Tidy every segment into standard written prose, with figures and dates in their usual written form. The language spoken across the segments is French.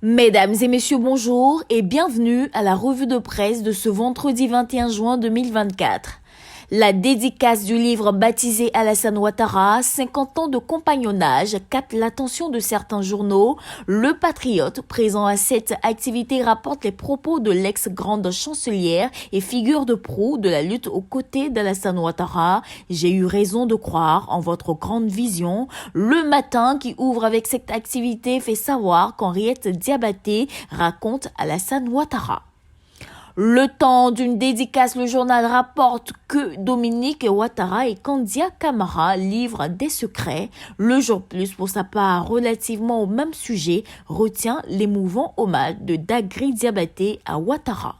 Mesdames et messieurs, bonjour et bienvenue à la revue de presse de ce vendredi 21 juin 2024. La dédicace du livre baptisé Alassane Ouattara, 50 ans de compagnonnage, capte l'attention de certains journaux. Le Patriote, présent à cette activité, rapporte les propos de l'ex-grande chancelière et figure de proue de la lutte aux côtés d'Alassane Ouattara. J'ai eu raison de croire en votre grande vision. Le Matin, qui ouvre avec cette activité, fait savoir qu'Henriette Diabaté raconte Alassane Ouattara. Le Temps, d'une dédicace, le journal rapporte que Dominique Ouattara et Kandia Camara livrent des secrets. Le Jour Plus, pour sa part, relativement au même sujet, retient l'émouvant hommage de Dagri Diabaté à Ouattara.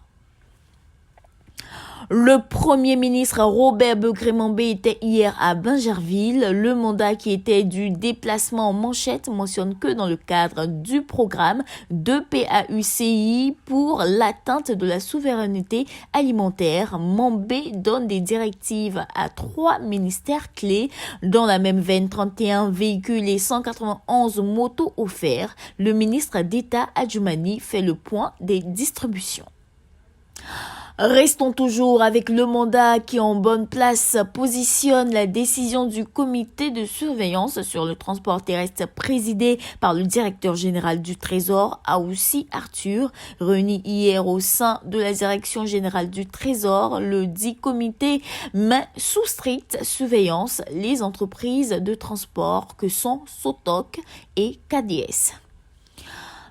Le Premier ministre Robert Begré-Mambé était hier à Bingerville. Le mandat qui était du déplacement en manchette mentionne que dans le cadre du programme de PAUCI pour l'atteinte de la souveraineté alimentaire, Mambé donne des directives à 3 ministères clés. Dans la même veine, 31 véhicules et 191 motos offerts. Le ministre d'État Adjoumani fait le point des distributions. Restons toujours avec le mandat qui en bonne place positionne la décision du comité de surveillance sur le transport terrestre présidé par le directeur général du Trésor, Aoussi Arthur, réuni hier au sein de la direction générale du Trésor. Le dit comité met sous stricte surveillance les entreprises de transport que sont Sotoc et KDS.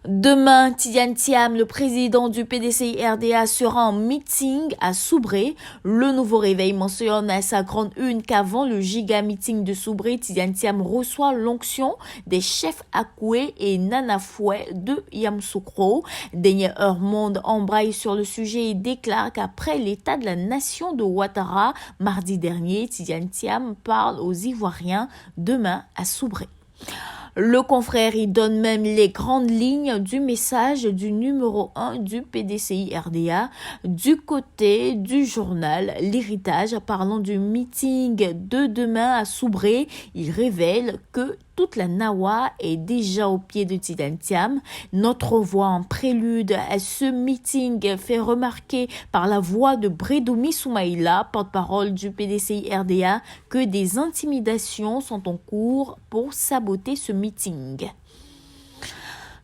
Demain, Tidiane Thiam, le président du PDCI-RDA, sera en meeting à Soubré. Le Nouveau Réveil mentionne à sa grande une qu'avant le giga-meeting de Soubré, Tidiane Thiam reçoit l'onction des chefs Akoué et Nanafoué de Yamoussoukro. Dernière Heure Monde embraye sur le sujet et déclare qu'après l'état de la nation de Ouattara, mardi dernier, Tidiane Thiam parle aux Ivoiriens demain à Soubré. Le confrère y donne même les grandes lignes du message du numéro 1 du PDCI-RDA. Du côté du journal L'Héritage, parlant du meeting de demain à Soubré, il révèle que toute la Nawa est déjà au pied de Tidiane Thiam. Notre voix en prélude à ce meeting fait remarquer par la voix de Bredoumi Soumaïla, porte-parole du PDCI-RDA, que des intimidations sont en cours pour saboter ce meeting.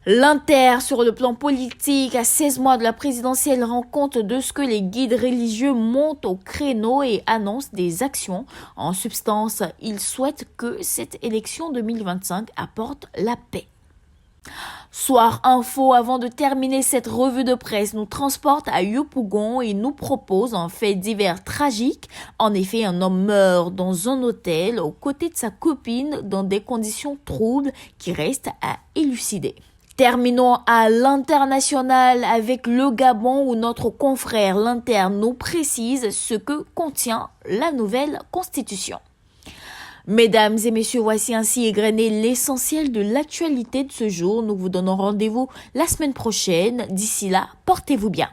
L'Inter, sur le plan politique, à 16 mois de la présidentielle, rend compte de ce que les guides religieux montent au créneau et annoncent des actions. En substance, ils souhaitent que cette élection 2025 apporte la paix. Soir Info, avant de terminer cette revue de presse, nous transporte à Yopougon et nous propose un fait divers tragique. En effet, un homme meurt dans un hôtel aux côtés de sa copine dans des conditions troubles qui restent à élucider. Terminons à l'international avec le Gabon où notre confrère l'Inter nous précise ce que contient la nouvelle constitution. Mesdames et messieurs, voici ainsi égrené l'essentiel de l'actualité de ce jour. Nous vous donnons rendez-vous la semaine prochaine. D'ici là, portez-vous bien.